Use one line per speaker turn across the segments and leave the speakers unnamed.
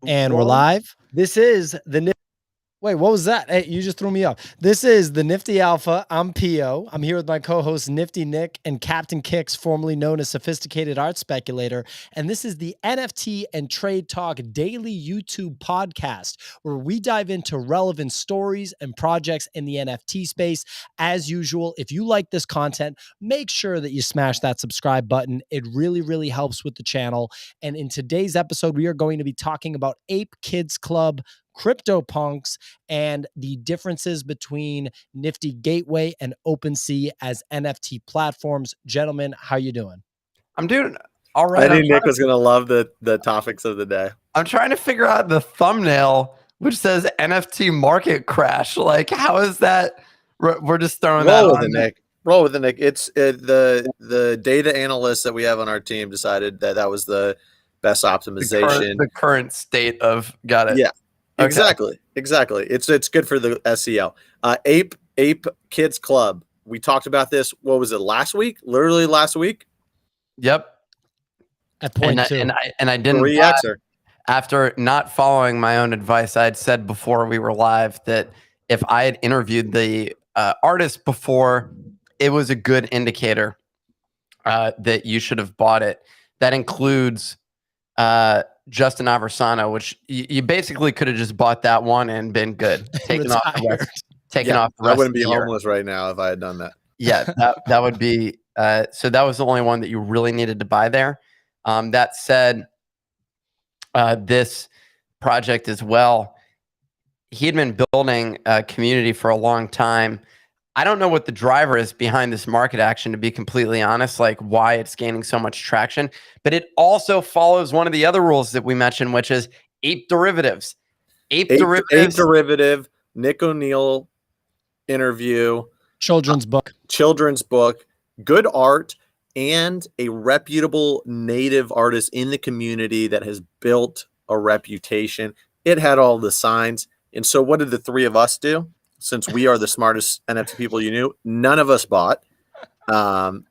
And we're live. This is the Wait, what was that? Hey, you just threw me off. This is the Nifty Alpha. I'm Pio. I'm here with my co-host Nifty Nick and Captain Kicks, formerly known as Sophisticated Art Speculator. And this is the NFT and Trade Talk daily YouTube podcast where we dive into relevant stories and projects in the NFT space. As usual, if you like this content, make sure that you smash that subscribe button. It really, really helps with the channel. And in today's episode, we are going to be talking about Ape Kids Club, CryptoPunks, and the differences between NiftyGateway and OpenSea as NFT platforms. Gentlemen, how you doing?
I'm doing all right.
I knew Nick was going to love the topics of the day.
I'm trying to figure out the thumbnail, which says NFT Market crash. Like, how is that? We're just throwing that
Roll with
on.
it, Nick. Roll with it, Nick. It's the data analysts that we have on our team decided that was the best optimization.
The current state of got it.
Yeah.
Okay.
Exactly. It's good for the SEO. Ape Kids Club. We talked about this. What was it last week? Literally last week.
Yep.
At point two.
And I didn't. After not following my own advice, I had said before we were live that if I had interviewed the artist before, it was a good indicator that you should have bought it. That includes Justin Aversano, which you basically could have just bought that one and been good. Taken off the rest.
I wouldn't be homeless right now if I had done that.
Yeah, that would be. So that was the only one that you really needed to buy there. That said, this project as well, he had been building a community for a long time. I don't know what the driver is behind this market action, to be completely honest, like why it's gaining so much traction. But it also follows one of the other rules that we mentioned, which is ape derivatives. Ape
derivative, Nick O'Neill interview.
Children's book.
Good art, and a reputable native artist in the community that has built a reputation. It had all the signs. And so what did the three of us do? Since we are the smartest NFT people you knew, none of us bought. Not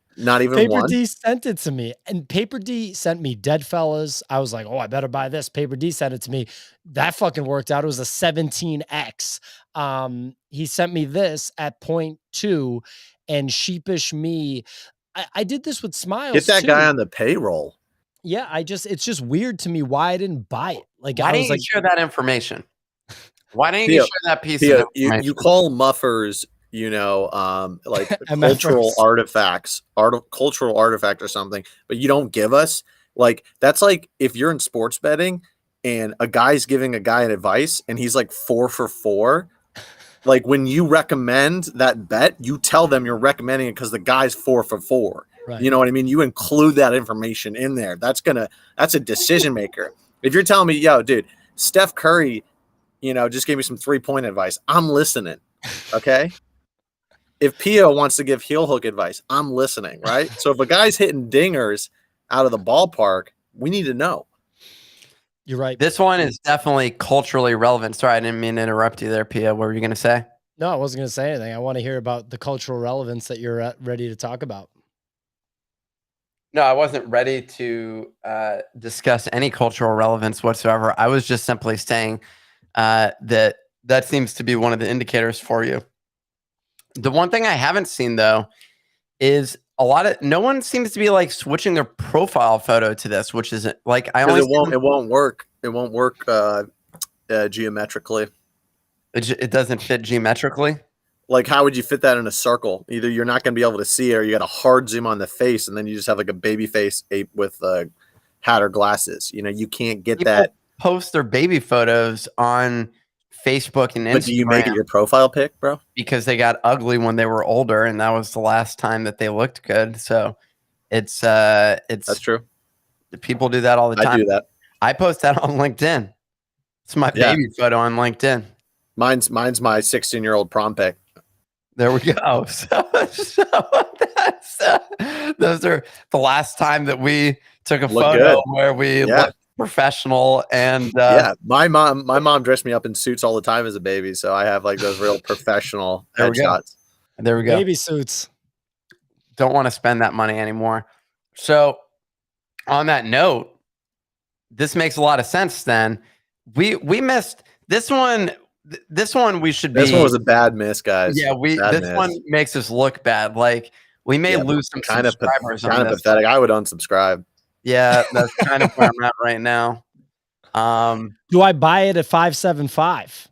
even one.
Paper D sent it to me. And Paper D sent me Deadfellas. I was like, oh, I better buy this. Paper D sent it to me. That fucking worked out. It was a 17X. He sent me this at 0.2, and sheepish me. I did this with Smiles.
Get that guy on the payroll.
Yeah, it's just weird to me why I didn't buy it. Like,
why didn't you share that information? Why didn't you share that piece of information?
You call muffers, like cultural artifacts, cultural artifact or something, but you don't give us, like, that's like if you're in sports betting and a guy's giving a guy an advice and he's like 4 for 4. Like, when you recommend that bet, you tell them you're recommending it because the guy's 4 for 4. Right. You know what I mean? You include that information in there. That's a decision maker. If you're telling me, yo, dude, Steph Curry, just gave me some 3-point advice, I'm listening. Okay. If Pio wants to give heel hook advice, I'm listening. Right. So if a guy's hitting dingers out of the ballpark, we need to know.
You're right.
This one is definitely culturally relevant. Sorry, I didn't mean to interrupt you there, Pia. What were you going to say?
No, I wasn't going to say anything. I want to hear about the cultural relevance that you're ready to talk about.
No, I wasn't ready to discuss any cultural relevance whatsoever. I was just simply saying that seems to be one of the indicators for you. The one thing I haven't seen, though, is no one seems to be like switching their profile photo to this, which is like it
won't work. It won't work geometrically.
It doesn't fit geometrically.
Like, how would you fit that in a circle? Either you're not going to be able to see it, or you got a hard zoom on the face, and then you just have like a baby face ape with hat or glasses. You can't get
People
that.
Post their baby photos on Facebook and Instagram. But
do you make it your profile pic, bro?
Because they got ugly when they were older, and that was the last time that they looked good. So it's
that's true.
People do that all the time.
I do that.
I post that on LinkedIn. It's my baby photo on LinkedIn.
Mine's my 16-year-old prom pic.
There we go. So those are the last time that we took a photo where we looked professional. And
my mom dressed me up in suits all the time as a baby, so I have like those real professional headshots.
There we go.
Baby suits.
Don't want to spend that money anymore. So on that note, this makes a lot of sense then. We missed this one. This one we should be.
This one was a bad miss, guys.
Yeah, this one makes us look bad. Like we may lose some subscribers on this.
Kind of pathetic. I would unsubscribe.
Yeah, that's kind of where I'm at right now.
Do I buy it at 575?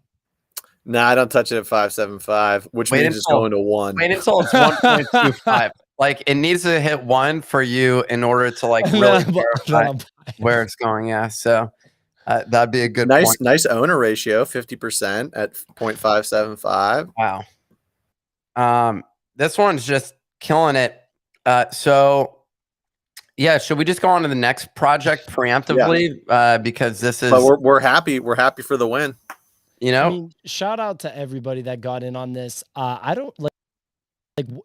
No, I don't touch it at 575, which means it's going to 1.
Wait until it's 1.25. Like it needs to hit 1 for you in order to like really verify where it's going. Yeah, so that'd be a good
nice owner ratio, 50% at 0.575.
Wow. This one's just killing it. So yeah, should we just go on to the next project preemptively? Yeah. Because this is.
But we're happy. We're happy for the win.
You know,
I mean, shout out to everybody that got in on this. I don't like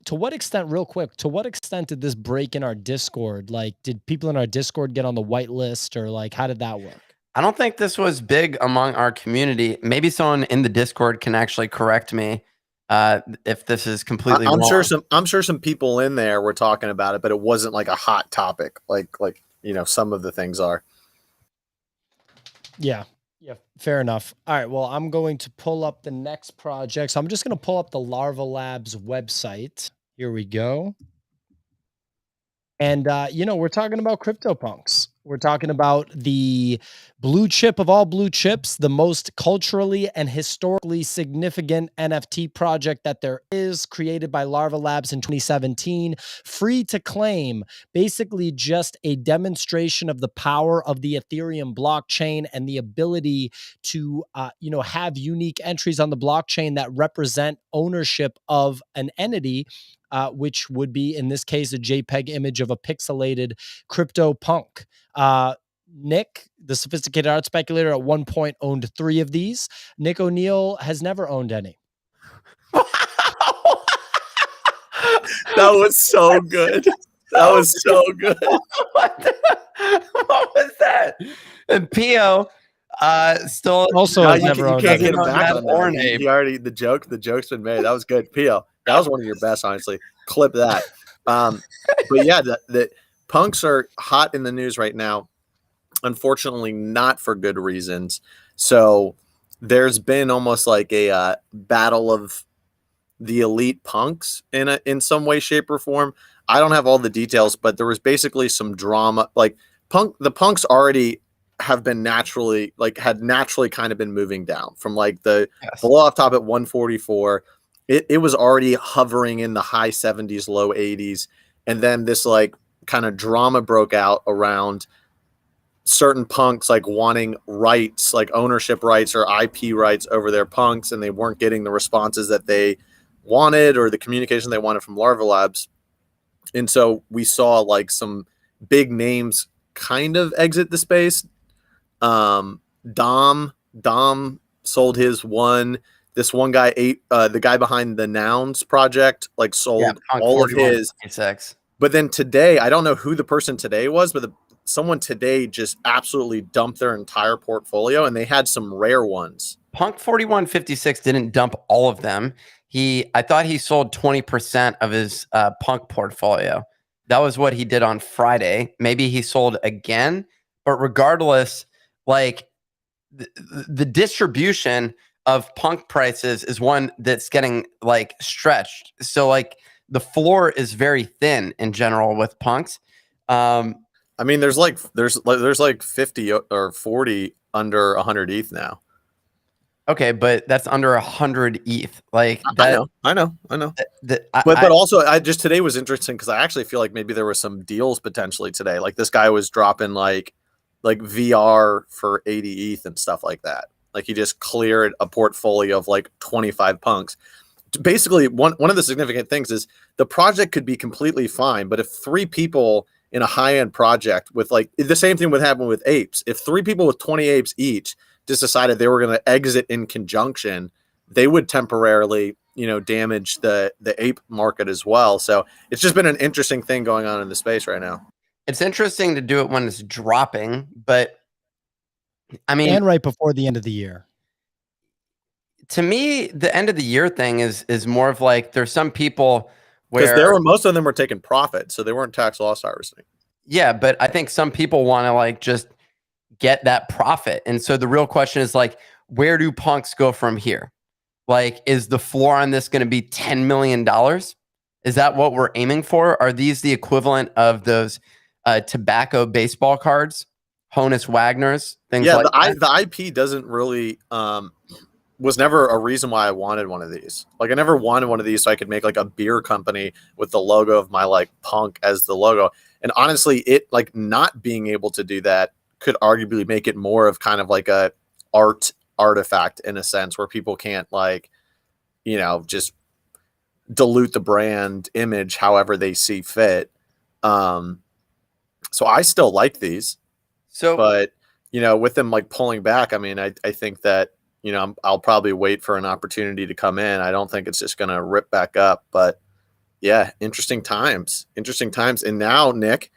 to what extent, real quick, to what extent did this break in our Discord? Like, did people in our Discord get on the whitelist, or like, how did that work?
I don't think this was big among our community. Maybe someone in the Discord can actually correct me if this is completely wrong.
I'm sure some people in there were talking about it, but it wasn't like a hot topic, like you know, some of the things are.
Yeah, fair enough. All right, well, I'm going to pull up the next project. So I'm just going to pull up the Larva Labs website. Here we go. And, you know, we're talking about CryptoPunks. We're talking about the blue chip of all blue chips, the most culturally and historically significant NFT project that there is, created by Larva Labs in 2017, free to claim, basically just a demonstration of the power of the Ethereum blockchain and the ability to, you know, have unique entries on the blockchain that represent ownership of an entity, which would be, in this case, a JPEG image of a pixelated CryptoPunk. Nick, the sophisticated art speculator, at one point owned 3 of these. Nick O'Neill has never owned any.
That was so good. That was so good.
What was that? And Pio still
also has never owned.
You can't get him back on that. He already the joke's been made. That was good, Pio. That was one of your best, honestly. Clip that. But yeah, the punks are hot in the news right now. Unfortunately, not for good reasons. So there's been almost like a battle of the elite punks in some way, shape, or form. I don't have all the details, but there was basically some drama. Like the punks already have been naturally kind of been moving down from like the below off top at 144. It was already hovering in the high 70s, low 80s. And then this like kind of drama broke out around certain punks like wanting rights, like ownership rights or IP rights over their punks. And they weren't getting the responses that they wanted or the communication they wanted from Larva Labs. And so we saw like some big names kind of exit the space. Dom sold his one. This one guy, the guy behind the Nouns project, like sold all of his. But then today, I don't know who the person today was, but someone today just absolutely dumped their entire portfolio, and they had some rare ones.
Punk 4156 didn't dump all of them. I thought he sold 20% of his Punk portfolio. That was what he did on Friday. Maybe he sold again, but regardless, like the distribution of Punk prices is one that's getting like stretched. So like the floor is very thin in general with punks.
I mean, there's like 50 or 40 under 100 ETH now.
Okay, but that's under 100 ETH. Like that,
I know. But also, just today was interesting because I actually feel like maybe there were some deals potentially today. Like this guy was dropping like VR for 80 ETH and stuff like that. Like he just cleared a portfolio of like 25 punks. Basically, one of the significant things is the project could be completely fine, but if 3 people in a high-end project with like the same thing would happen with apes, if 3 people with 20 apes each just decided they were going to exit in conjunction, they would temporarily, damage the ape market as well. So it's just been an interesting thing going on in the space right now.
It's interesting to do it when it's dropping, but I mean,
and right before the end of the year.
To me, the end of the year thing is more of like there's some people where
most of them were taking profit, so they weren't tax loss harvesting.
Yeah, but I think some people want to like just get that profit. And so the real question is like, where do punks go from here? Like, is the floor on this going to be $10 million? Is that what we're aiming for? Are these the equivalent of those tobacco baseball cards, Honus Wagner's, things like that?
The IP doesn't really was never a reason why I wanted one of these. Like, I never wanted one of these so I could make like a beer company with the logo of my like punk as the logo. And honestly, it like not being able to do that could arguably make it more of kind of like a art artifact in a sense, where people can't like, you know, just dilute the brand image however they see fit. So I still like these. So, but you know, with them like pulling back, I mean, I think that, you know, I'll probably wait for an opportunity to come in. I don't think it's just going to rip back up, but yeah, interesting times. And now, Nick,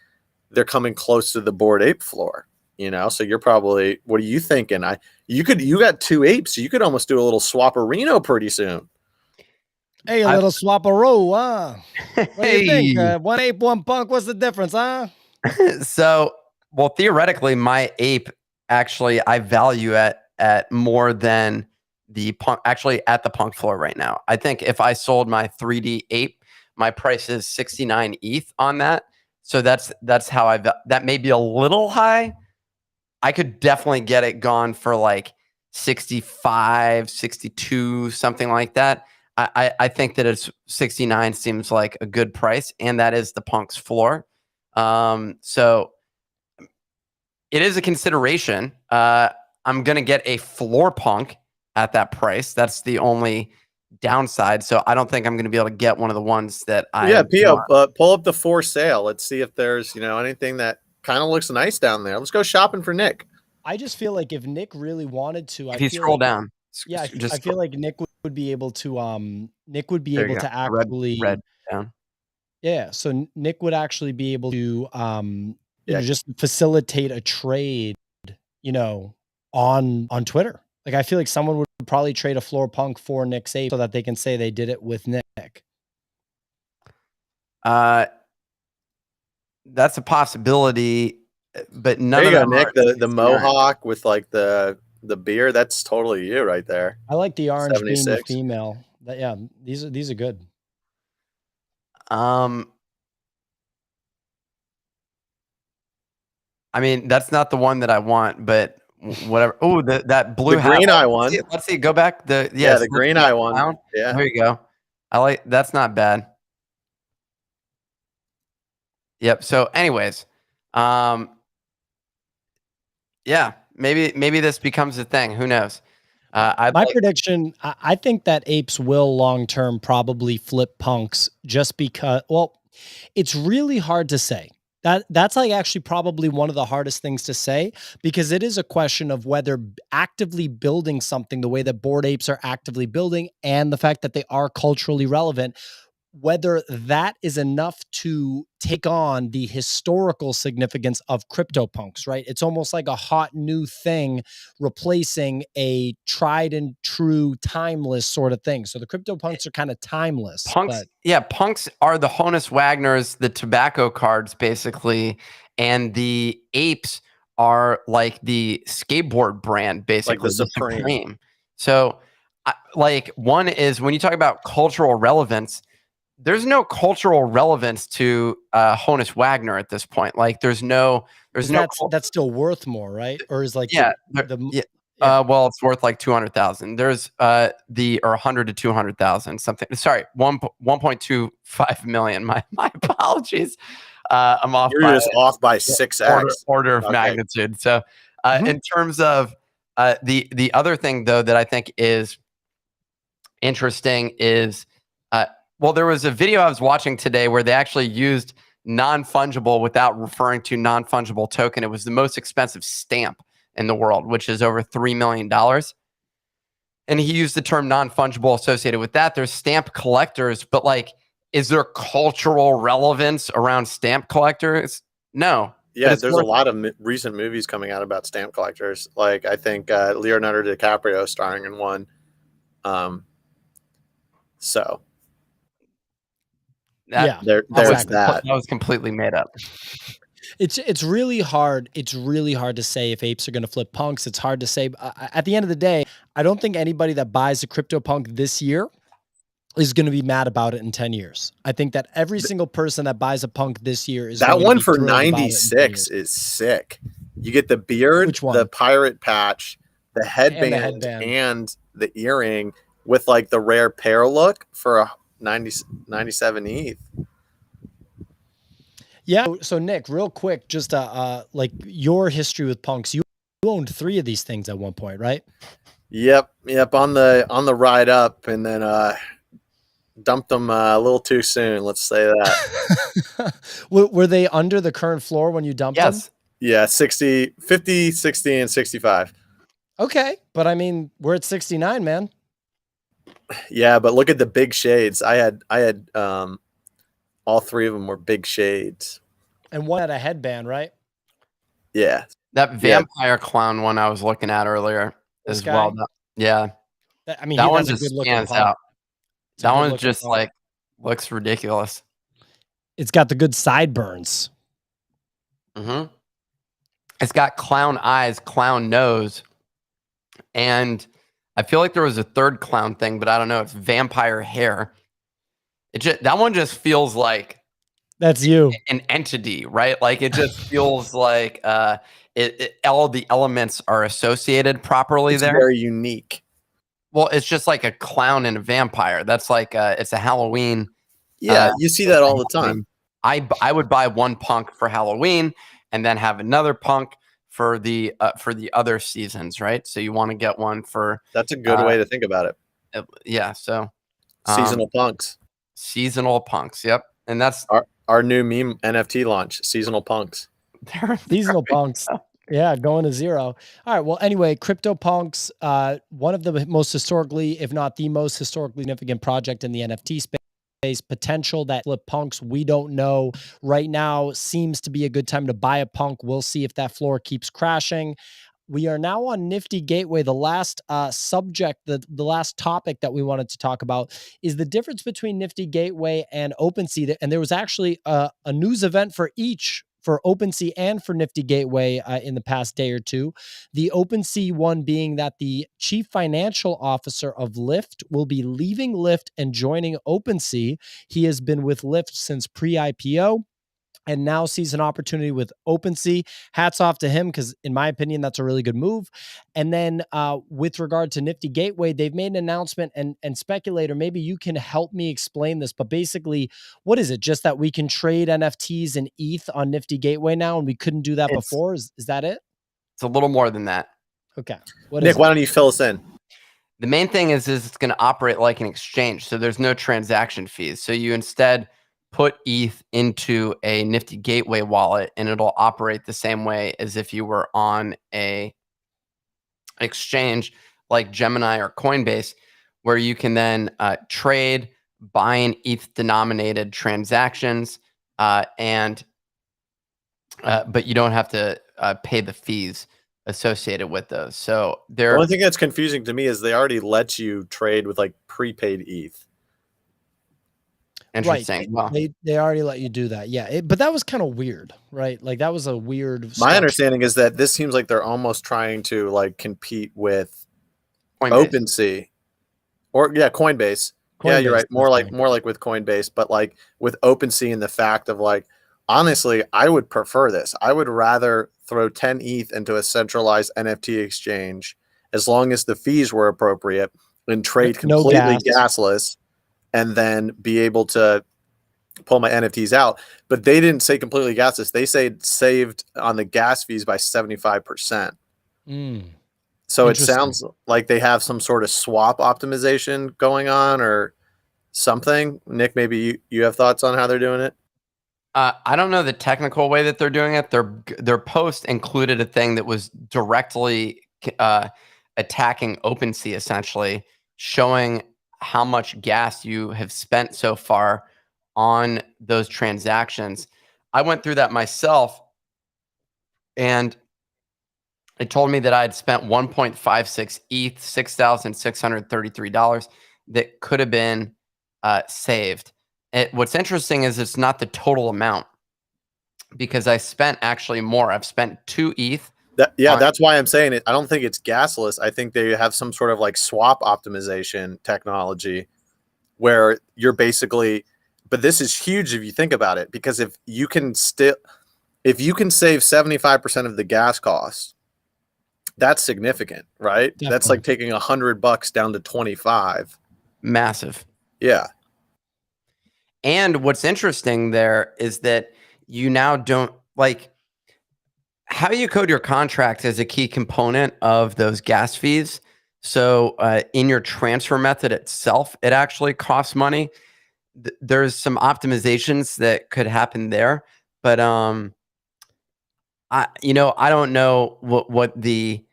they're coming close to the Bored Ape floor, you know, so you're probably, what are you thinking? You got two apes. So you could almost do a little swapperino pretty soon.
Hey, a little swapperoo, huh? What do you think? One ape, one punk. What's the difference, huh?
So, well, theoretically, my ape actually I value at more than the punk, actually at the punk floor right now. I think if I sold my 3D ape, my price is 69 ETH on that. So that's how that may be a little high. I could definitely get it gone for like 65, 62, something like that. I think that it's 69 seems like a good price, and that is the punk's floor. So it is a consideration. I'm going to get a floor punk at that price. That's the only downside. So I don't think I'm going to be able to get one of the ones that
Pio, pull up the for sale. Let's see if there's, you know, anything that kind of looks nice down there. Let's go shopping for Nick.
I just feel like if Nick really wanted to,
if you scroll down,
yeah, I feel like Nick would be able to actually
red down.
Yeah, so Nick would actually be able to you know, just facilitate a trade, you know, on Twitter. Like, I feel like someone would probably trade a floor punk for Nick's ape so that they can say they did it with Nick.
That's a possibility, but none of
them.
Nick,
the mohawk with like the beer, that's totally you right there.
I like the orange being the female. Yeah, these are good.
I mean, that's not the one that I want, but whatever. Oh, that blue
green eye one.
Let's see. Go back. The
green eye one.
Down. Yeah, there you go. I like. That's not bad. Yep. So, anyways, yeah, maybe this becomes a thing. Who knows?
My prediction, I think that apes will long-term probably flip punks just because, well, it's really hard to say. That's like actually probably one of the hardest things to say, because it is a question of whether actively building something the way that Bored Apes are actively building, and the fact that they are culturally relevant, whether that is enough to take on the historical significance of CryptoPunks, right? It's almost like a hot new thing replacing a tried and true timeless sort of thing. So the CryptoPunks are kind of timeless.
Punks are the Honus Wagner's, the tobacco cards, basically, and the apes are like the skateboard brand, basically,
like the Supreme.
So, like, one is when you talk about cultural relevance, there's no cultural relevance to Honus Wagner at this point. Like, there's no
that's still worth more, right? Or is like
well, it's worth like 200,000. There's or 100 to 200,000 something. Sorry, 1.25 million. My apologies. I'm off.
You're just off by 6x
order of magnitude. So in terms of the other thing though that I think is interesting is well, there was a video I was watching today where they actually used non-fungible without referring to non-fungible token. It was the most expensive stamp in the world, which is over $3 million. And he used the term non-fungible associated with that. There's stamp collectors, but like, is there cultural relevance around stamp collectors? No.
Yeah, there's a lot of recent movies coming out about stamp collectors. Like, I think Leonardo DiCaprio starring in one. So
that
was
completely made up.
It's really hard. It's really hard to say if apes are going to flip punks. It's hard to say. At the end of the day, I don't think anybody that buys a CryptoPunk this year is going to be mad about it in 10 years. I think that every single person that buys a punk this year is
that
going
one
to be
for
thrilled about it in 10
96
years.
is sick. You get the beard,
Which one?
the pirate patch, the headband, and the earring with like the rare pair look for a 97 ETH.
Yeah. So Nick, real quick, just like your history with punks. You owned 3 of these things at one point, right?
Yep. On the ride up, and then dumped them a little too soon. Let's say that.
Were they under the current floor when you dumped them?
Yeah, 50, 60, and 65.
Okay, but I mean, we're at 69, man.
Yeah, but look at the big shades. I had all 3 of them were big shades.
And one had a headband, right?
Yeah.
That vampire clown one I was looking at earlier as well. Yeah.
I mean,
that one just stands out. That one just like looks ridiculous.
It's got the good sideburns.
Mm-hmm. It's got clown eyes, clown nose, and I feel like there was a third clown thing, but I don't know. It's vampire hair. That one just feels like
that's you,
an entity, right? Like it just feels like all the elements are associated properly. It's
very unique.
Well, it's just like a clown and a vampire. That's like it's a Halloween.
Yeah, you see that all the time.
I would buy one punk for Halloween and then have another punk for the other seasons, right? So you want to get one for.
That's a good way to think about it.
Yeah. So
seasonal punks.
Seasonal punks. Yep. And that's
our new meme NFT launch. Seasonal punks.
Seasonal punks. Yeah, going to 0. All right. Well, anyway, CryptoPunks, one of the most historically, if not the most historically significant project in the NFT space. Potential that flip punks, we don't know. Right now seems to be a good time to buy a punk. We'll see if that floor keeps crashing. We are now on NiftyGateway. The last subject, the last topic that we wanted to talk about is the difference between NiftyGateway and OpenSea. And there was actually a news event for each, for OpenSea and for NiftyGateway in the past day or two. The OpenSea one being that the chief financial officer of Lyft will be leaving Lyft and joining OpenSea. He has been with Lyft since pre-IPO and now sees an opportunity with OpenSea. Hats off to him, because in my opinion, that's a really good move. And then with regard to NiftyGateway, they've made an announcement, and Speculator, maybe you can help me explain this, but basically, what is it? Just that we can trade NFTs and ETH on NiftyGateway now, and we couldn't do that before? Is that it?
It's a little more than that.
Okay.
Nick, why don't you fill us in?
The main thing is it's going to operate like an exchange, so there's no transaction fees. So you instead put ETH into a NiftyGateway wallet, and it'll operate the same way as if you were on a exchange like Gemini or Coinbase, where you can then trade, buy in ETH-denominated transactions, but you don't have to pay the fees associated with those. So
the only thing that's confusing to me is they already let you trade with like prepaid ETH.
Interesting.
Right. Wow. They already let you do that. Yeah. But that was kind of weird, right? Like that was a weird.
My understanding is that this seems like they're almost trying to like compete with OpenSea or Coinbase. Yeah, you're right. More like with Coinbase, but like with OpenSea and the fact of like, honestly, I would prefer this. I would rather throw 10 ETH into a centralized NFT exchange as long as the fees were appropriate and trade completely gasless, and then be able to pull my NFTs out. But they didn't say completely gasless. They say saved on the gas fees by 75%. So it sounds like they have some sort of swap optimization going on or something. Nick, maybe you have thoughts on how they're doing it?
I don't know the technical way that they're doing it. Their post included a thing that was directly attacking OpenSea, essentially showing how much gas you have spent so far on those transactions. I went through that myself, and it told me that I had spent 1.56 ETH, $6,633 that could have been saved. What's interesting is it's not the total amount. because I spent actually more. I've spent 2 ETH.
That's why I'm saying it. I don't think it's gasless. I think they have some sort of like swap optimization technology where you're basically, but this is huge if you think about it, because if you can save 75% of the gas cost, that's significant, right?
Definitely.
That's like taking $100 down to 25.
Massive.
Yeah.
And what's interesting there is that you now don't like how you code your contract is a key component of those gas fees. So in your transfer method itself, it actually costs money. There's some optimizations that could happen there, but I don't know what the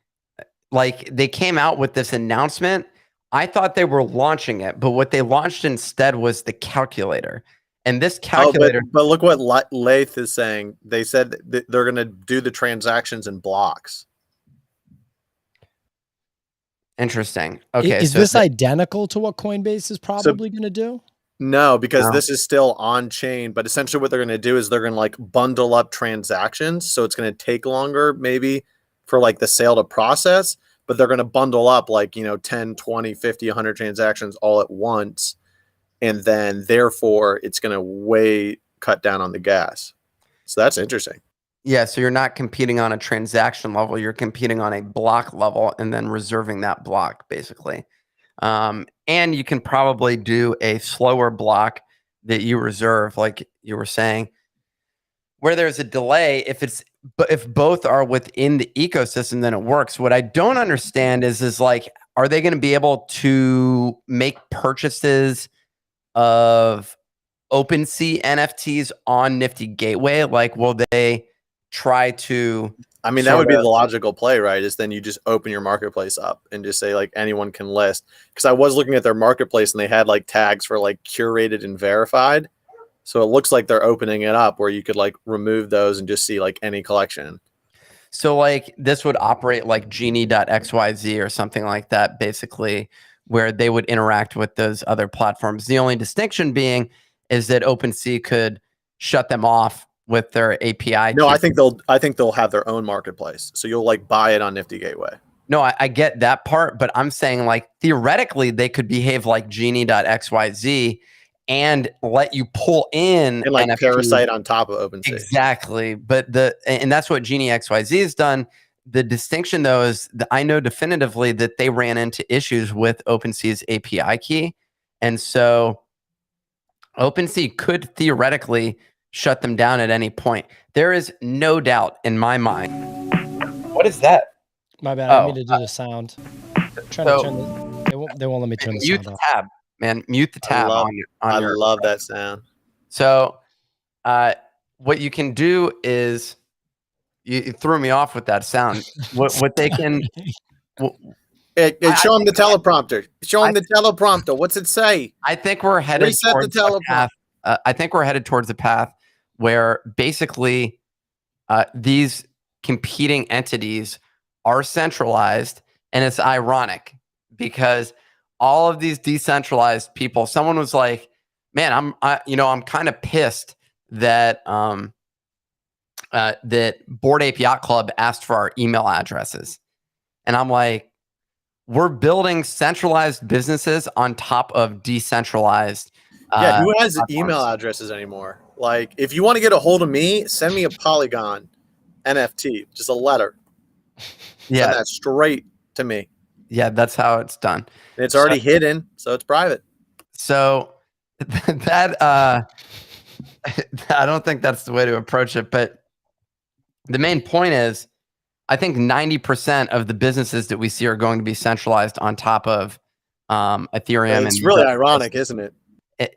like they came out with this announcement. I thought they were launching it, but what they launched instead was the calculator. And this calculator.
But look what Lath is saying. They said that they're going to do the transactions in blocks.
Interesting. Okay.
Is this identical to what Coinbase is probably going to do?
No, because this is still on chain, but essentially what they're going to do is they're going to like bundle up transactions. So it's going to take longer maybe for like the sale to process, but they're going to bundle up like, 10, 20, 50, 100 transactions all at once. And then therefore it's going to cut down on the gas. So that's interesting.
Yeah. So you're not competing on a transaction level. You're competing on a block level and then reserving that block basically. And you can probably do a slower block that you reserve, like you were saying, where there's a delay. If both are within the ecosystem, then it works. What I don't understand is like, are they going to be able to make purchases of OpenSea NFTs on NiftyGateway? Like, will they try to?
I mean, that would be the logical play, right? Is then you just open your marketplace up and just say like anyone can list. Because I was looking at their marketplace and they had like tags for like curated and verified. So it looks like they're opening it up where you could like remove those and just see like any collection.
So like this would operate like genie.xyz or something like that, basically, where they would interact with those other platforms. The only distinction being is that OpenSea could shut them off with their API.
No, I think they'll have their own marketplace. So you'll like buy it on NiftyGateway.
No, I get that part, but I'm saying like theoretically they could behave like genie.xyz and let you pull in
and like
NFTs.
Parasite on top of OpenSea.
Exactly. But and that's what Genie XYZ has done. The distinction though is that I know definitively that they ran into issues with OpenSea's API key. And so OpenSea could theoretically shut them down at any point. There is no doubt in my mind. What is that?
My bad. I need to do the sound. I'm trying to turn they won't let me turn the sound off.
Tab, man. Mute the tab on your
I love that sound.
So what you can do is you threw me off with that sound. What they can
show them the teleprompter. Show them the teleprompter. What's it say?
I think we're headed towards a path. I think we're headed towards a path where basically these competing entities are centralized, and it's ironic because all of these decentralized people. Someone was like, "Man, I'm kind of pissed that that Bored Ape Yacht Club asked for our email addresses," and I'm like, "We're building centralized businesses on top of decentralized."
Who has email addresses anymore? Like, if you want to get a hold of me, send me a Polygon NFT, just a letter. Send that straight to me.
Yeah, that's how it's done.
And it's already hidden, so it's private.
So that I don't think that's the way to approach it. But the main point is, I think 90% of the businesses that we see are going to be centralized on top of Ethereum.
It's really ironic, isn't it?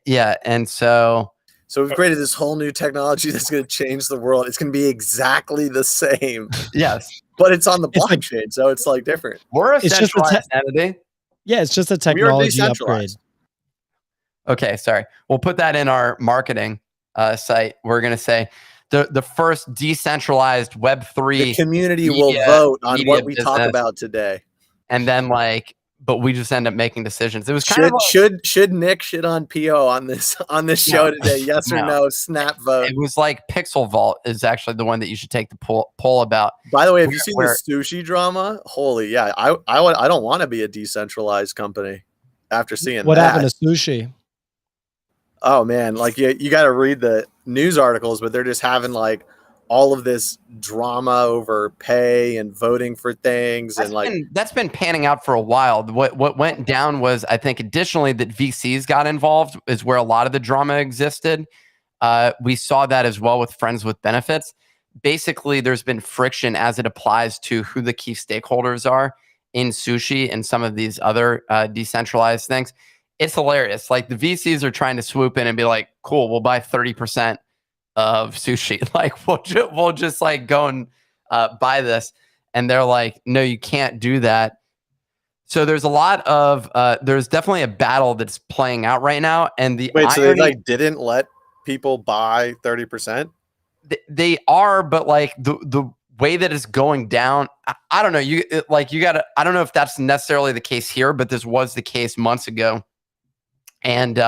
Yeah, and so
we've created this whole new technology that's going to change the world. It's going to be exactly the same.
Yes,
but it's on the blockchain, so it's like different.
We're a centralized entity.
Yeah, it's just a technology upgrade.
Okay, sorry. We'll put that in our marketing site. We're going to say the first decentralized Web3.
The community will vote on what we talk about today.
And then like but we just end up making decisions. It was kind of
like, should Nick shit on PO on this show today? Yes or no? Snap vote.
It was like Pixel Vault is actually the one that you should take the poll about.
By the way, have you seen the sushi drama? Holy yeah, I don't want to be a decentralized company after seeing
what
that.
happened to sushi.
Oh man, like you got to read the news articles, but they're just having like all of this drama over pay and voting for things,
that's been panning out for a while. What went down was, I think, additionally that VCs got involved is where a lot of the drama existed. We saw that as well with Friends with Benefits. Basically, there's been friction as it applies to who the key stakeholders are in sushi and some of these other decentralized things. It's hilarious. Like the VCs are trying to swoop in and be like, cool, we'll buy 30% of sushi. Like we'll just like go and buy this. And they're like, no, you can't do that. So there's a lot of, there's definitely a battle that's playing out right now. And the
Wait, so they like didn't let people buy 30%?
They are, but like the way that it's going down, I don't know. I don't know if that's necessarily the case here, but this was the case months ago. And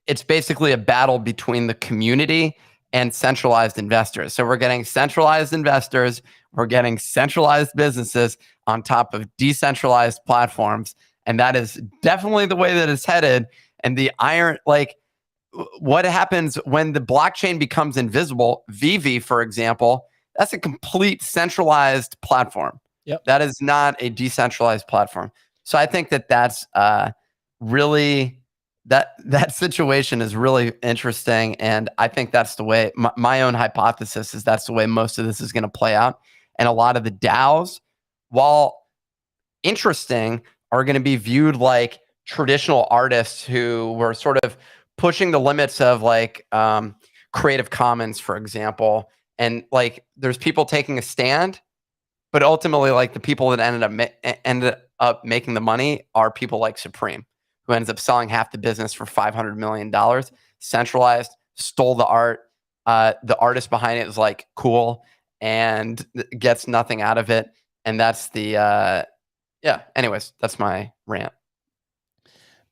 it's basically a battle between the community and centralized investors. So we're getting centralized investors, we're getting centralized businesses on top of decentralized platforms. And that is definitely the way that it's headed. And the iron, like what happens when the blockchain becomes invisible, Vivi, for example, that's a complete centralized platform.
Yep.
That is not a decentralized platform. So I think that that's really, that situation is really interesting. And I think that's the way, my own hypothesis is that's the way most of this is going to play out. And a lot of the DAOs, while interesting, are going to be viewed like traditional artists who were sort of pushing the limits of like Creative Commons, for example. And like there's people taking a stand, but ultimately like the people that ended up making the money are people like Supreme, who ends up selling half the business for $500 million, centralized, stole the art. The artist behind it is like cool and gets nothing out of it. And that's the, anyways, that's my rant.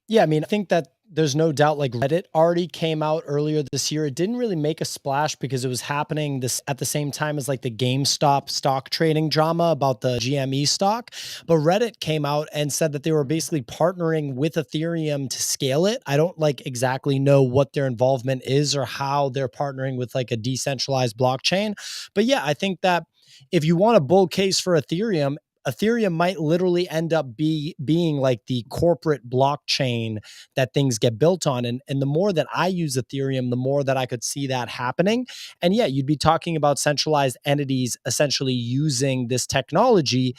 Yeah, I mean, I think that there's no doubt like Reddit already came out earlier this year. It didn't really make a splash because it was happening this at the same time as like the GameStop stock trading drama about the GME stock. But Reddit came out and said that they were basically partnering with Ethereum to scale it. I don't like exactly know what their involvement is or how they're partnering with like a decentralized blockchain. But yeah, I think that if you want a bull case for Ethereum might literally end up being like the corporate blockchain that things get built on. And the more that I use Ethereum, the more that I could see that happening. And yeah, you'd be talking about centralized entities essentially using this technology,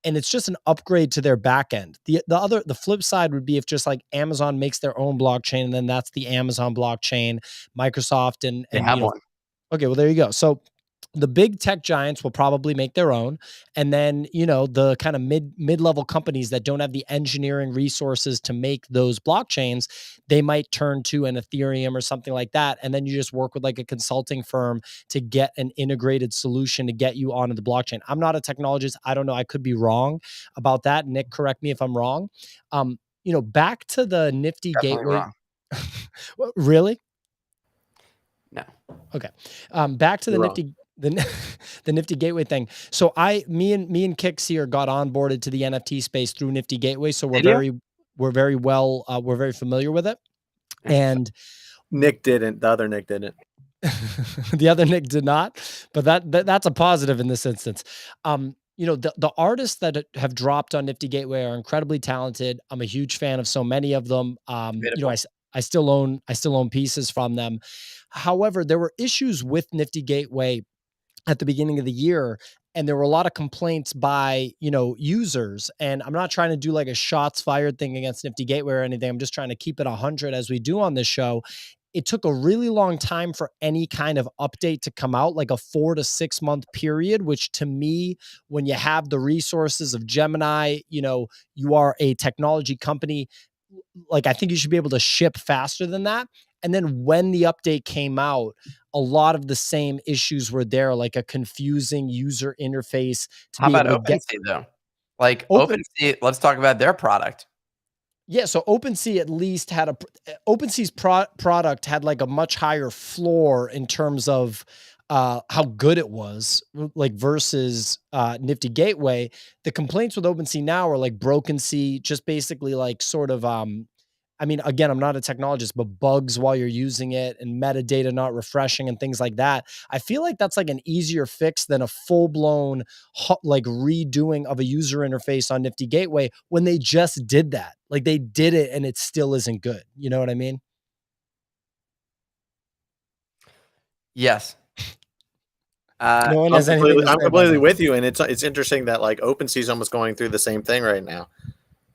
and it's just an upgrade to their backend. The flip side would be if just like Amazon makes their own blockchain, and then that's the Amazon blockchain, Microsoft and
they have one.
Okay, well, there you go. So the big tech giants will probably make their own. And then, the kind of mid-level companies that don't have the engineering resources to make those blockchains, they might turn to an Ethereum or something like that. And then you just work with like a consulting firm to get an integrated solution to get you onto the blockchain. I'm not a technologist. I don't know. I could be wrong about that. Nick, correct me if I'm wrong. Back to the Nifty Gateway. Really?
No.
Okay. Back to the Nifty. The Nifty Gateway thing. So me and Kix here got onboarded to the NFT space through Nifty Gateway. So we're very familiar with it. And
Nick didn't. The other Nick didn't.
The other Nick did not. But that's a positive in this instance. The artists that have dropped on Nifty Gateway are incredibly talented. I'm a huge fan of so many of them. I still own pieces from them. However, there were issues with Nifty Gateway at the beginning of the year, and there were a lot of complaints by, users. And I'm not trying to do like a shots fired thing against Nifty Gateway or anything. I'm just trying to keep it 100 as we do on this show. It took a really long time for any kind of update to come out, like a 4 to 6 month period, which to me, when you have the resources of Gemini, you are a technology company, like I think you should be able to ship faster than that. And then when the update came out, a lot of the same issues were there, like a confusing user interface.
How about OpenSea though? Like OpenSea, let's talk about their product.
Yeah, so OpenSea at least had OpenSea's product had like a much higher floor in terms of how good it was, like versus Nifty Gateway. The complaints with OpenSea now are like broken sea, just basically like sort of I mean, again, I'm not a technologist, but bugs while you're using it and metadata not refreshing and things like that. I feel like that's like an easier fix than a full blown like redoing of a user interface on Nifty Gateway when they just did that. Like they did it and it still isn't good. You know what I mean?
Yes.
No one
I'm
has anything to say
completely
about
with you, and it's interesting that like OpenSea is almost going through the same thing right now.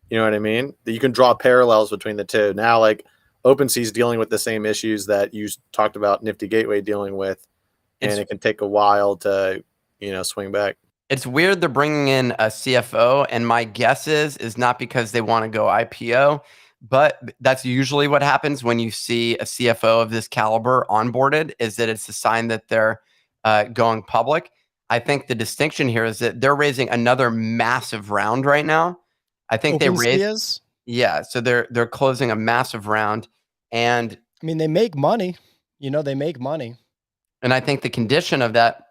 You know what I mean? That you can draw parallels between the two. Now, like OpenSea is dealing with the same issues that you talked about Nifty Gateway dealing with, and it can take a while to, swing back.
It's weird they're bringing in a CFO, and my guess is not because they want to go IPO, but that's usually what happens when you see a CFO of this caliber onboarded, is that it's a sign that they're going public. I think the distinction here is that they're raising another massive round right now. I think they raised, yeah. So they're closing a massive round, and
I mean they make money. They make money.
And I think the condition of that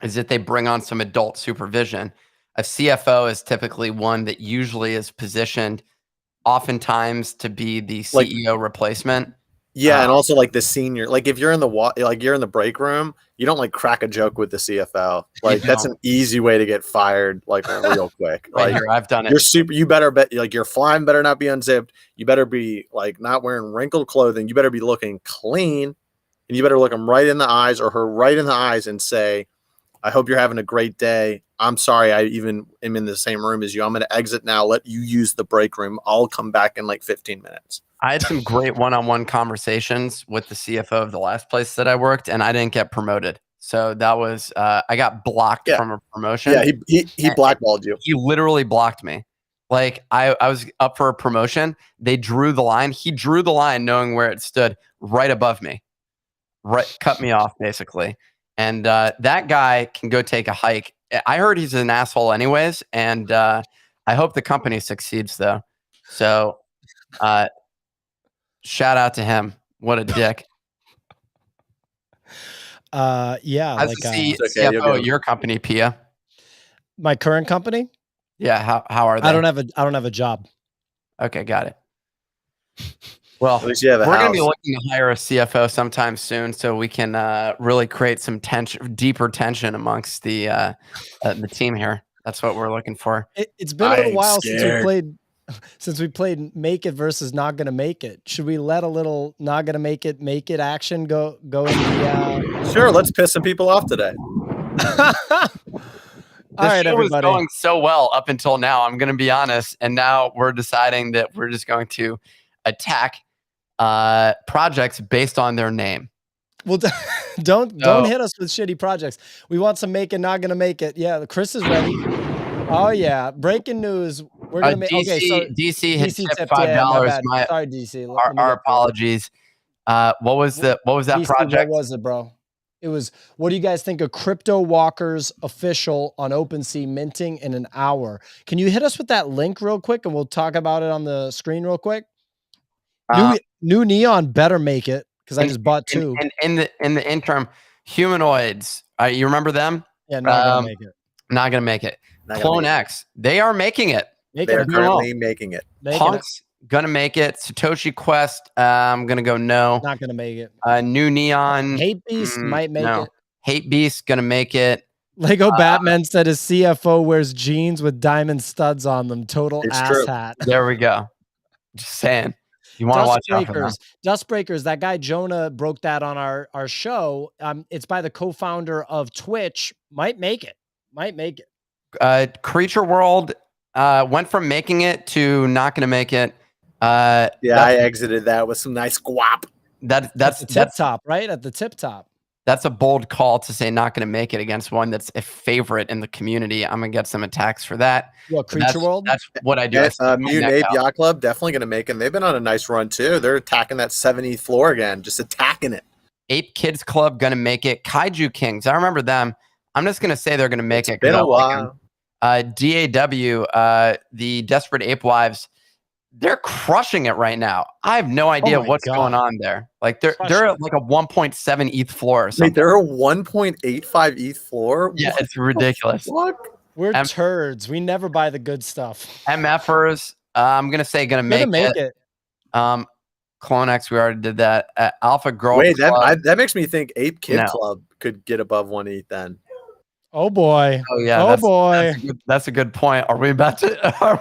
is that they bring on some adult supervision. A CFO is typically one that usually is positioned, oftentimes, to be the CEO replacement.
Yeah, and also like the senior, like if you're in you're in the break room, you don't like crack a joke with the CFO. Like that's an easy way to get fired, like real quick.
Right here, I've done it.
You better bet, like your flying better not be unzipped. You better be like not wearing wrinkled clothing. You better be looking clean, and you better look him right in the eyes or her right in the eyes and say, "I hope you're having a great day. I'm sorry I even am in the same room as you. I'm going to exit now. Let you use the break room. I'll come back in like 15 minutes."
I had some great one-on-one conversations with the CFO of the last place that I worked, and I didn't get promoted. So that was I got blocked from a promotion.
Yeah, he blackballed you.
He literally blocked me. Like I was up for a promotion. They drew the line. He drew the line knowing where it stood right above me. Right, cut me off basically. And that guy can go take a hike. I heard he's an asshole anyways, and I hope the company succeeds though. So shout out to him. What a dick.
Yeah.
How's the CFO at your company, Pia?
My current company?
Yeah, how are they?
I don't have a job.
Okay, got it. Well,
at least you have
we're going to be looking to hire a CFO sometime soon, so we can really create some deeper tension amongst the team here. That's what we're looking for.
It's been a little while since we played Make It versus Not Gonna Make It. Should we let a little Not Gonna Make It action go in the
Sure, let's piss some people off today.
All right, everybody.
Was going so well up until now, I'm going to be honest, and now we're deciding that we're just going to attack projects based on their name.
Well, don't hit us with shitty projects. We want some Make It, Not Gonna Make It. Yeah, Chris is ready. Oh yeah, breaking news. We're gonna make
DC hit $5.
Sorry, DC.
Our apologies. What was that
DC,
project?
What was it, bro? It was, what do you guys think of Crypto Walker's official on OpenSea minting in an hour? Can you hit us with that link real quick and we'll talk about it on the screen real quick? New Neon better make it because I just bought two.
In the interim, humanoids. You remember them?
Yeah, not gonna make it.
Not gonna make it. Clone X. They are making it.
They're currently making it.
Punks gonna make it. Satoshi Quest. I'm gonna go no.
Not gonna make it.
New Neon.
Hate Beast might make it.
Hate Beast gonna make it.
Lego Batman said his CFO wears jeans with diamond studs on them. Total ass hat.
There we go. Just saying. You want to watch out for them.
Dust Breakers. That guy Jonah broke that on our show. It's by the co-founder of Twitch. Might make it.
Creature World went from making it to not going to make it.
I exited that with some nice guap.
That's
the tip top, right? At the tip top.
That's a bold call to say not going to make it against one that's a favorite in the community. I'm going to get some attacks for that.
What, Creature World?
That's what I do.
Mutant Ape Yacht Club, definitely going to make it. And they've been on a nice run, too. They're attacking that 70th floor again, just attacking it.
Ape Kids Club, going to make it. Kaiju Kings, I remember them. I'm just going to say they're going to make it.
It's been a while.
DAW, the Desperate Ape Wives, they're crushing it right now. I have no idea what's going on there. Like they're at like a 1.7 ETH floor or something.
Wait, they're a 1.85 ETH floor?
Yeah, it's ridiculous.
We're turds. We never buy the good stuff.
MFers, I'm gonna say gonna make it. CloneX, we already did that. Alpha Girl.
Wait, that makes me think Ape Kid Club could get above 1 ETH then.
Oh boy!
Oh yeah!
Oh boy!
That's a good point. Are we about to go?
Oh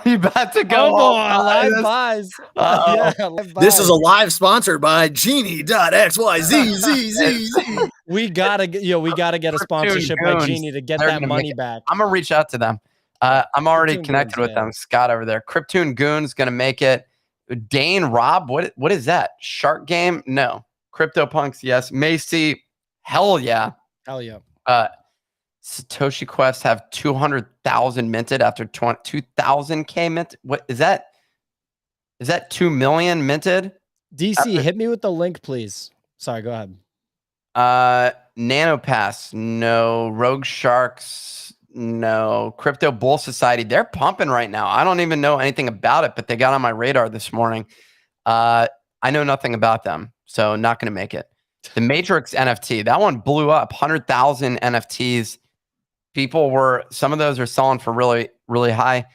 boy! Live buys.
Yeah, live buys. This is a live sponsored by Genie.xyzzz.
We gotta get a sponsorship by Genie to get that money back.
I'm gonna reach out to them. I'm already connected with them. Scott over there. Cryptoon Goon's gonna make it. Dane Rob, what is that? Shark Game? No. CryptoPunks, yes. Macy, hell yeah.
Hell yeah.
Satoshi Quest have 200,000 minted after 2,000K mint. What is that? Is that 2 million minted?
DC, hit me with the link, please. Sorry, go ahead.
NanoPass, no. Rogue Sharks, no. Crypto Bull Society, they're pumping right now. I don't even know anything about it, but they got on my radar this morning. I know nothing about them, so not going to make it. The Matrix NFT, that one blew up. 100,000 NFTs. Some of those are selling for really, really high.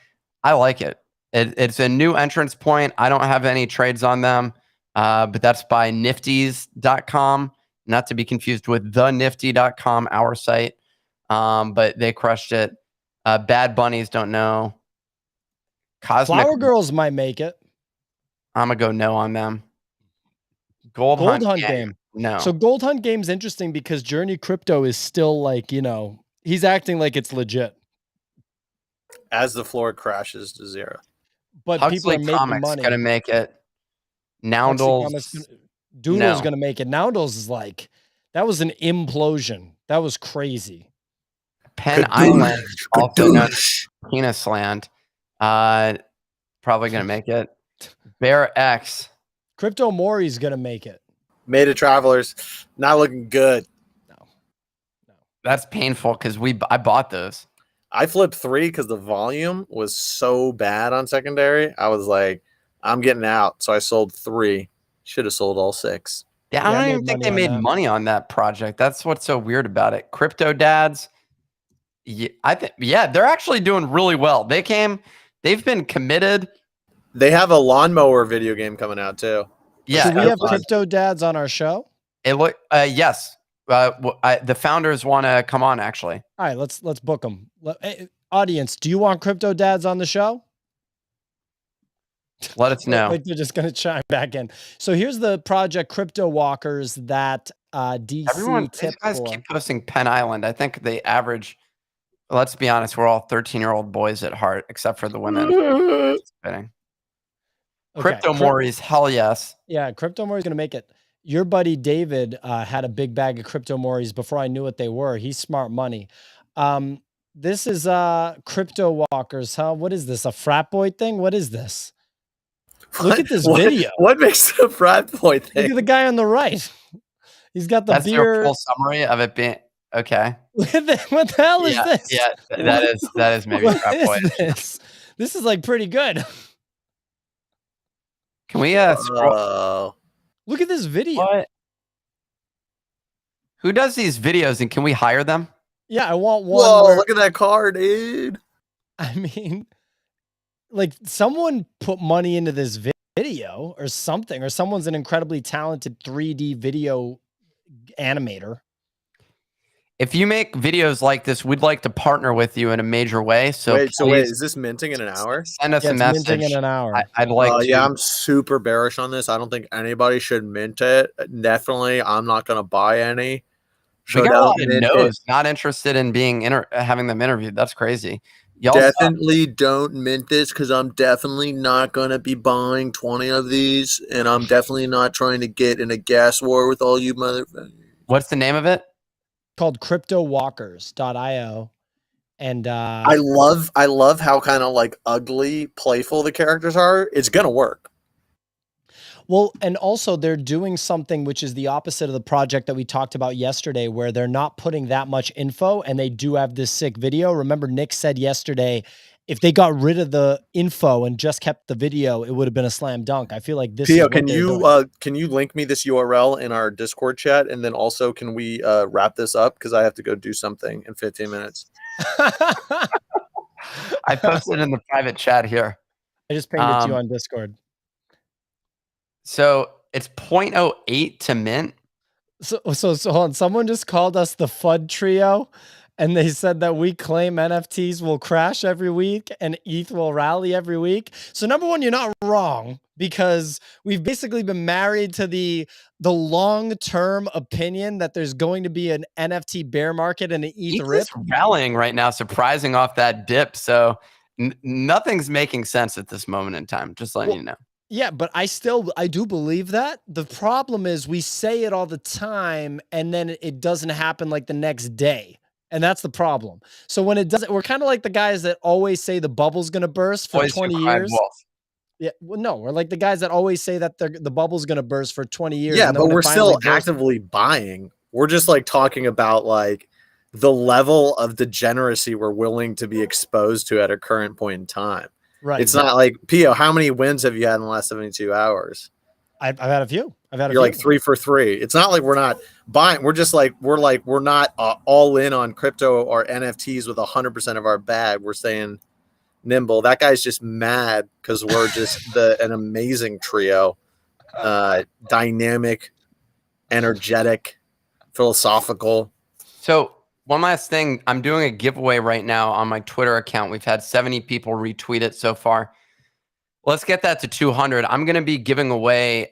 I like it. It's a new entrance point. I don't have any trades on them, but that's by nifties.com, not to be confused with thenifty.com, our site. But they crushed it. Bad Bunnies, don't know.
Flower Girls might make it.
I'm going to go no on them. Gold Hunt Game. No.
So Gold Hunt Game's interesting because Journey Crypto is still like, he's acting like it's legit.
As the floor crashes to zero.
But
Huxley
people are making money.
Going to make it. Noundles.
Doodle's going to make it. Noundles is like, that was an implosion. That was crazy.
Penn Island, also known as Penis Land. Probably going to make it. Bear X.
Crypto Mori's going to make it.
Made of Travelers. Not looking good.
No.
That's painful because I bought those.
I flipped 3 because the volume was so bad on secondary. I was like, I'm getting out. So I sold 3. Should have sold all 6.
Yeah, I don't even think they made money on that project. That's what's so weird about it. Crypto Dads. Yeah, they're actually doing really well. They've been committed.
They have a lawnmower video game coming out too.
Yeah. Do we have Crypto Dads on our show?
Yes. The founders want to come on, actually.
All right, let's book them. Audience, do you want Crypto Dads on the show?
Let us know.
Wait, they're just going to chime back in. So here's the project Crypto Walkers that DC
these guys keep posting Penn Island. I think they average. Let's be honest, we're all 13-year-old boys at heart, except for the women. Okay. Crypto Mori's, hell yes.
Yeah, Crypto Mori's going to make it. Your buddy David had a big bag of Crypto Moris before I knew what they were. He's smart money. This is Crypto Walkers, huh? What is this, a frat boy thing? What is this? Look at this video.
What makes it a frat boy thing?
Look at the guy on the right. He's got the beer.
That's your full summary of it being... Okay.
What the hell is this?
Yeah, that is maybe frat boy.
This is like pretty good.
Can we scroll?
Look at this video.
What? Who does these videos and can we hire them?
Yeah, I want one.
Whoa, look at that car, dude.
I mean, like someone put money into this video or something, or someone's an incredibly talented 3D video animator.
If you make videos like this, we'd like to partner with you in a major way. So
wait, is this minting in an hour?
Send us a message.
Minting in an hour.
I'd like to.
Yeah, I'm super bearish on this. I don't think anybody should mint it. Definitely, I'm not going to buy any.
We got a lot of no's, not interested in being having them interviewed. That's crazy.
Y'all definitely don't mint this because I'm definitely not going to be buying 20 of these, and I'm definitely not trying to get in a gas war with all you motherfuckers.
What's the name of it?
Called CryptoWalkers.io. And
I love how kind of like ugly, playful the characters are. It's gonna work.
Well, and also they're doing something which is the opposite of the project that we talked about yesterday, where they're not putting that much info and they do have this sick video. Remember, Nick said yesterday, if they got rid of the info and just kept the video, it would have been a slam dunk. I feel like this is what
can you link me this URL in our Discord chat? And then also, can we wrap this up? Because I have to go do something in 15 minutes.
I posted in the private chat here.
I just pinged it to you on Discord.
So it's 0.08 to mint.
So hold on. Someone just called us the FUD trio, and they said that we claim NFTs will crash every week and ETH will rally every week. So number one, you're not wrong, because we've basically been married to the long-term opinion that there's going to be an NFT bear market and an ETH rip.
Is rallying right now, surprising off that dip. So nothing's making sense at this moment in time. Just letting you know.
Yeah, but I do believe that. The problem is we say it all the time and then it doesn't happen like the next day. And that's the problem. So when it doesn't, we're kind of like the guys that always say the bubble's going to burst for 20 years. Yeah, well, no, we're like the guys that always say that the bubble's going to burst for 20 years.
Yeah, but we're still actively buying. We're just like talking about like the level of degeneracy we're willing to be exposed to at a current point in time.
Right.
It's not like, Pio, how many wins have you had in the last 72 hours?
I've had a few.
You're like 3 for 3. It's not like we're not buying. We're just like, we're not all in on crypto or NFTs with 100% of our bag. We're saying nimble. That guy's just mad because we're just an amazing trio, dynamic, energetic, philosophical.
So one last thing, I'm doing a giveaway right now on my Twitter account. We've had 70 people retweet it so far. Let's get that to 200. I'm going to be giving away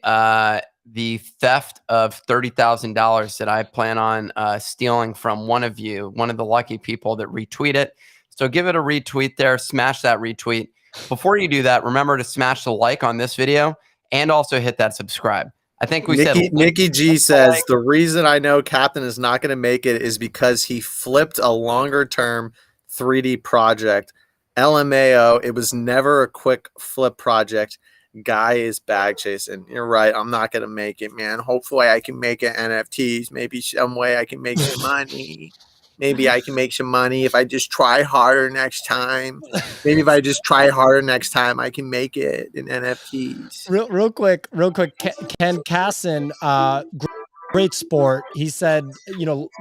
the theft of $30,000 that I plan on stealing from one of you, one of the lucky people that retweet it. So give it a retweet there, smash that retweet. Before you do that, remember to smash the like on this video and also hit that subscribe. I think we said
Nikki G says the reason I know Captain is not going to make it is because he flipped a longer term 3D project. LMAO, it was never a quick flip project. Guy is bag chasing. You're right. I'm not going to make it, man. Hopefully I can make it NFTs. Maybe some way I can make some money. Maybe I can make some money if I just try harder next time. Maybe if I just try harder next time, I can make it in NFTs.
Real quick. Ken Casson, great sport. He said,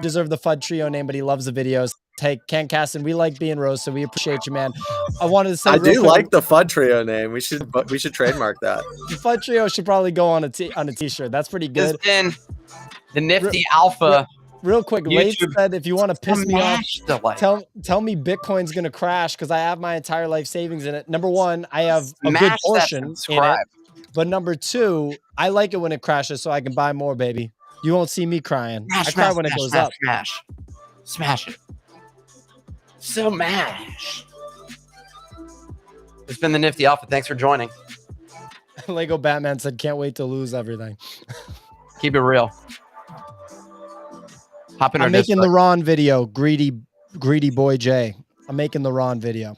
deserve the FUD trio name, but he loves the videos. Hey, Ken Casson, we like being roasted. We appreciate you, man. I wanted to say,
I do like the FUD trio name. We should trademark that.
The FUD trio should probably go on a t-shirt. That's pretty good.
This has been the Nifty Alpha.
Real quick, Late said, if you want to piss me off, tell me Bitcoin's going to crash because I have my entire life savings in it. Number one, I have a good portion in it. But number two, I like it when it crashes so I can buy more, baby. You won't see me crying. I cry when it goes up.
Smash it. So mash. It's been the Nifty Alpha. Thanks for joining.
Lego Batman said, can't wait to lose everything.
Keep it real.
I'm making the Ron video, greedy boy Jay. I'm making the Ron video.